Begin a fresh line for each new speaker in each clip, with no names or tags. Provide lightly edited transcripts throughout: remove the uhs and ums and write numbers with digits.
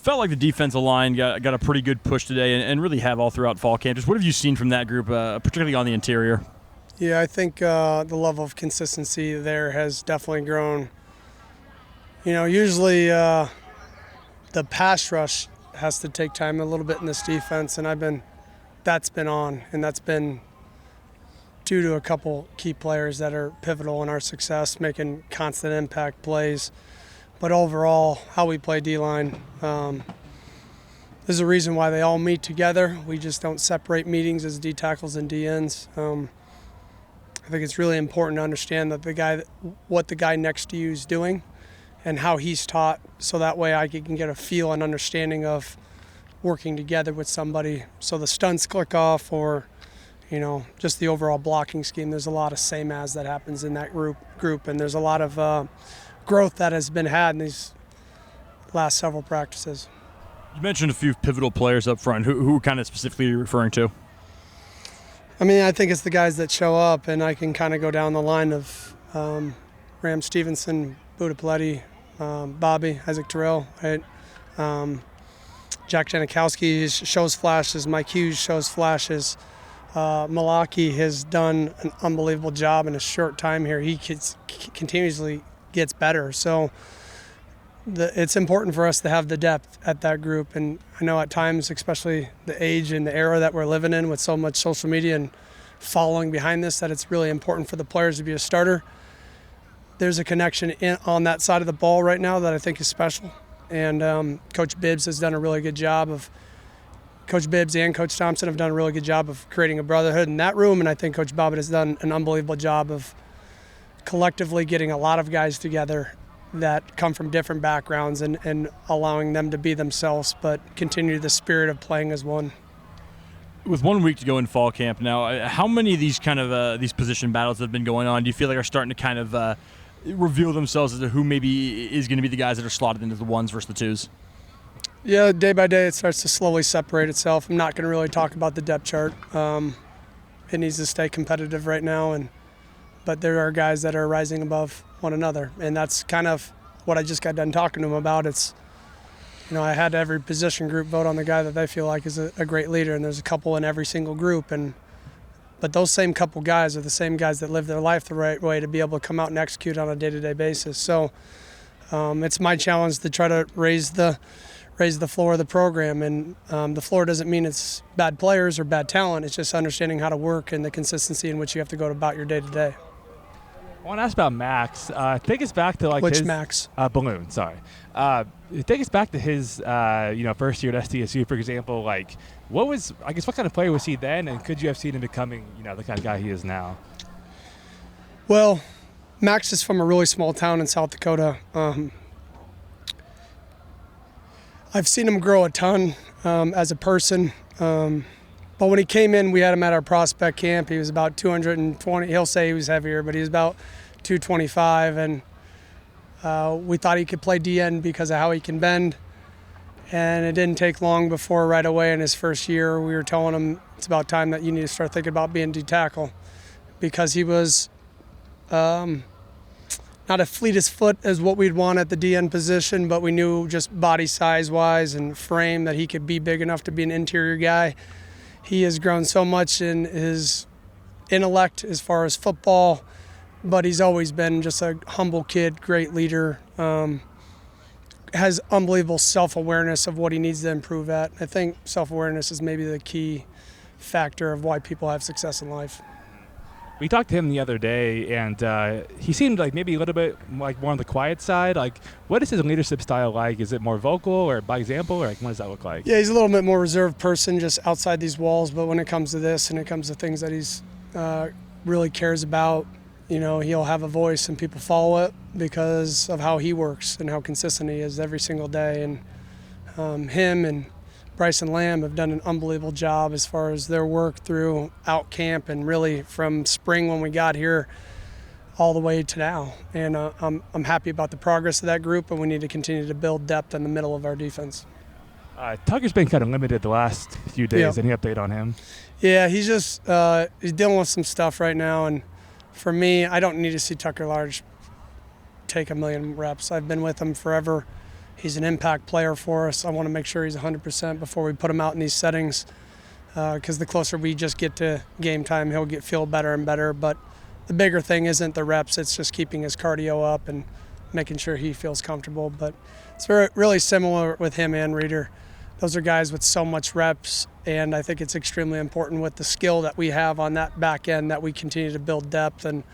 Felt like the defensive line got a pretty good push today and really have all throughout fall camp. Just what have you seen from that group, particularly on the interior?
Yeah, I think the level of consistency there has definitely grown. You know, usually the pass rush has to take time a little bit in this defense, and that's been due to a couple key players that are pivotal in our success, making constant impact plays. But overall, how we play D-line, there's a reason why they all meet together. We just don't separate meetings as D tackles and D ends. I think it's really important to understand that what the guy next to you is doing and how he's taught, so that way I can get a feel and understanding of working together with somebody. So the stunts click off, or just the overall blocking scheme. There's a lot of same as that happens in that group, and there's a lot of growth that has been had in these last several practices.
You mentioned a few pivotal players up front. Who kind of specifically are you referring to?
I mean, I think it's the guys that show up, and I can kind of go down the line of Ram Stevenson, Buda Paletti, Bobby, Isaac Terrell, right? Jack Janikowski shows flashes. Mike Hughes shows flashes. Malaki has done an unbelievable job in a short time here. He continuously gets better. So it's important for us to have the depth at that group. And I know at times, especially the age and the era that we're living in with so much social media and following behind this, that it's really important for the players to be a starter. There's a connection on that side of the ball right now that I think is special. And Coach Bibbs has done a really good job of Coach Bibbs and Coach Thompson have done a really good job of creating a brotherhood in that room, and I think Coach Bobbit has done an unbelievable job of collectively getting a lot of guys together that come from different backgrounds and allowing them to be themselves, but continue the spirit of playing as one.
With 1 week to go in fall camp now, how many of these kind of these position battles that have been going on do you feel like are starting to kind of reveal themselves as to who maybe is going to be the guys that are slotted into the ones versus the twos?
Yeah, day by day it starts to slowly separate itself. I'm not going to really talk about the depth chart. It needs to stay competitive right now, but there are guys that are rising above one another, and that's kind of what I just got done talking to them about. It's, I had every position group vote on the guy that they feel like is a great leader, and there's a couple in every single group, but those same couple guys are the same guys that live their life the right way to be able to come out and execute on a day-to-day basis. So it's my challenge to try to raise the floor of the program, and the floor doesn't mean it's bad players or bad talent. It's just understanding how to work and the consistency in which you have to go about your day-to-day.
I want to ask about Max. Take us back to
Which Max?
Blone, sorry. Take us back to his first year at SDSU, for example. What kind of player was he then, and could you have seen him becoming the kind of guy he is now?
Well, Max is from a really small town in South Dakota. I've seen him grow a ton as a person. But when he came in, we had him at our prospect camp. He was about 220. He'll say he was heavier, but he was about 225. And we thought he could play DN because of how he can bend. And it didn't take long before right away in his first year, we were telling him it's about time that you need to start thinking about being D tackle, because he was not as fleet as foot as what we'd want at the DN position, but we knew just body size-wise and frame that he could be big enough to be an interior guy. He has grown so much in his intellect as far as football, but he's always been just a humble kid, great leader, has unbelievable self-awareness of what he needs to improve at. I think self-awareness is maybe the key factor of why people have success in life.
We talked to him the other day, and he seemed like maybe a little bit more on the quiet side. What is his leadership style like? Is it more vocal or by example, or what does that look like?
Yeah, he's a little bit more reserved person just outside these walls, but when it comes to this and it comes to things that he's really cares about, he'll have a voice and people follow it because of how he works and how consistent he is every single day. And him and Bryson Lamb have done an unbelievable job as far as their work throughout camp and really from spring when we got here all the way to now. And I'm happy about the progress of that group, and we need to continue to build depth in the middle of our defense.
Tucker's been kind of limited the last few days.
Yeah.
Any update on him?
Yeah, he's just he's dealing with some stuff right now, and for me, I don't need to see Tucker Large take 1 million reps. I've been with him forever. He's an impact player for us. I want to make sure he's 100% before we put him out in these settings, because the closer we just get to game time, he'll feel better and better. But the bigger thing isn't the reps, it's just keeping his cardio up and making sure he feels comfortable. But it's really similar with him and Reeder. Those are guys with so much reps, and I think it's extremely important with the skill that we have on that back end that we continue to build depth. And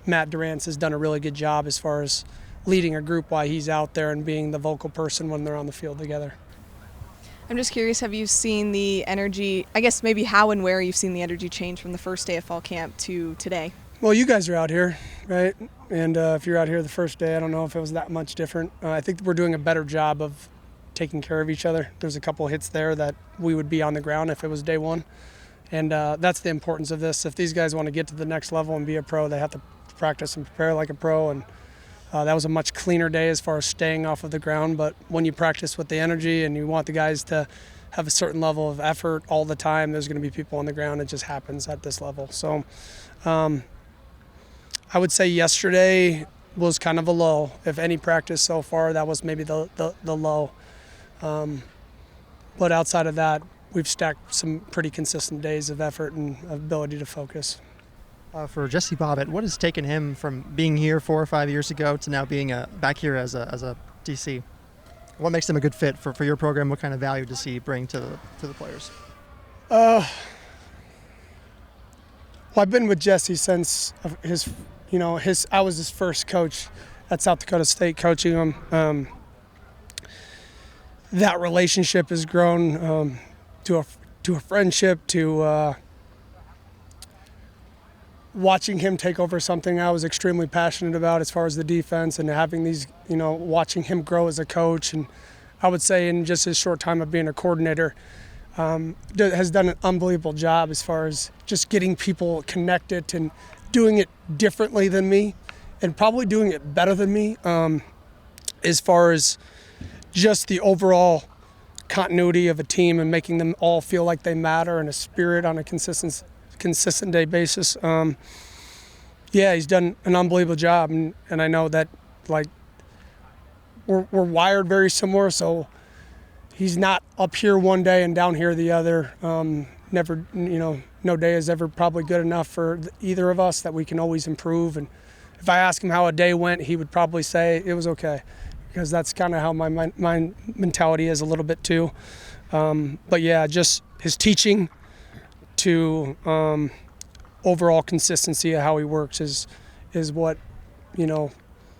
Matt Durant's has done a really good job as far as leading a group while he's out there and being the vocal person when they're on the field together.
I'm just curious, have you seen the energy, I guess maybe how and where you've seen the energy change from the first day of fall camp to today?
Well, you guys are out here, right? And if you're out here the first day, I don't know if it was that much different. I think we're doing a better job of taking care of each other. There's a couple hits there that we would be on the ground if it was day one. And that's the importance of this. If these guys want to get to the next level and be a pro, they have to practice and prepare like a pro. And that was a much cleaner day as far as staying off of the ground. But when you practice with the energy and you want the guys to have a certain level of effort all the time, there's going to be people on the ground. It just happens at this level. So I would say yesterday was kind of a low. If any practice so far, that was maybe the low. But outside of that, we've stacked some pretty consistent days of effort and ability to focus.
For Jesse Bobbit, what has taken him from being here 4 or 5 years ago to now being back here as a DC? What makes him a good fit for your program? What kind of value does he bring to the players?
Well, I've been with Jesse since I was his first coach at South Dakota State, coaching him. That relationship has grown to a friendship, to watching him take over something I was extremely passionate about as far as the defense, and having these, watching him grow as a coach. And I would say in just his short time of being a coordinator, has done an unbelievable job as far as just getting people connected and doing it differently than me, and probably doing it better than me, as far as just the overall continuity of a team and making them all feel like they matter, and a spirit on a consistent day basis. He's done an unbelievable job, and I know that we're wired very similar, so he's not up here one day and down here the other. Never, no day is ever probably good enough for either of us, that we can always improve. And if I ask him how a day went, he would probably say it was okay, because that's kind of how my mentality is a little bit too. But yeah, just his teaching to overall consistency of how he works is what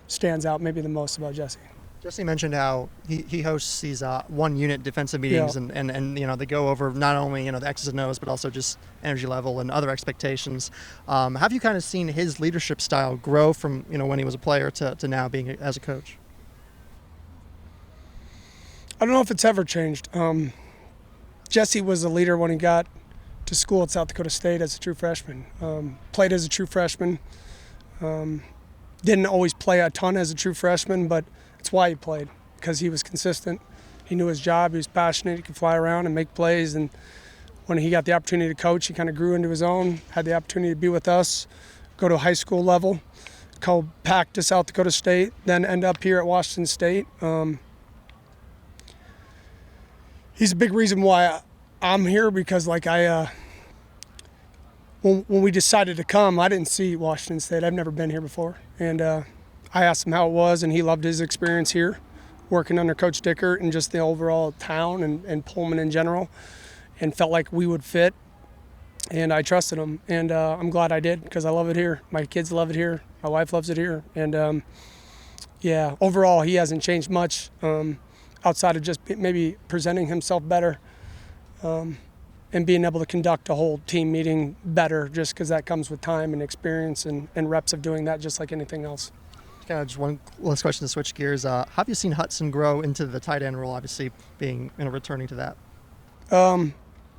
stands out maybe the most about Jesse.
Jesse mentioned how he hosts these one-unit defensive meetings,
Yeah.
and they go over not only the X's and O's, but also just energy level and other expectations. Have you kind of seen his leadership style grow from when he was a player to now being as a coach?
I don't know if it's ever changed. Jesse was a leader when he got to school at South Dakota State as a true freshman. Played as a true freshman. Didn't always play a ton as a true freshman, but that's why he played, because he was consistent. He knew his job. He was passionate. He could fly around and make plays. And when he got the opportunity to coach, he kind of grew into his own, had the opportunity to be with us, go to a high school level, go back to South Dakota State, then end up here at Washington State. He's a big reason why I'm here, because when we decided to come, I didn't see Washington State. I've never been here before. And I asked him how it was, and he loved his experience here, working under Coach Dickert and just the overall town and Pullman in general, and felt like we would fit. And I trusted him, and I'm glad I did, because I love it here. My kids love it here. My wife loves it here. And overall, he hasn't changed much outside of just maybe presenting himself better, and being able to conduct a whole team meeting better, just because that comes with time and experience and reps of doing that, just like anything else.
Kind of just one last question to switch gears. How have you seen Hudson grow into the tight end role, obviously being returning to that?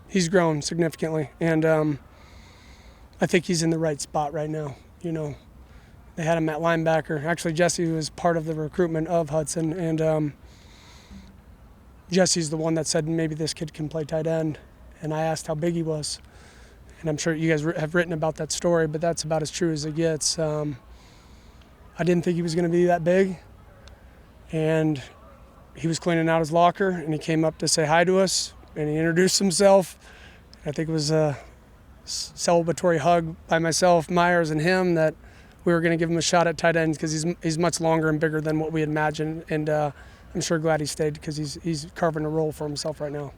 He's grown significantly, and I think he's in the right spot right now. They had him at linebacker. Actually, Jesse was part of the recruitment of Hudson, and Jesse's the one that said maybe this kid can play tight end. And I asked how big he was. And I'm sure you guys have written about that story, but that's about as true as it gets. I didn't think he was going to be that big. And he was cleaning out his locker, and he came up to say hi to us, and he introduced himself. I think it was a celebratory hug by myself, Myers, and him that we were going to give him a shot at tight ends because he's much longer and bigger than what we had imagined. And I'm sure glad he stayed because he's carving a role for himself right now.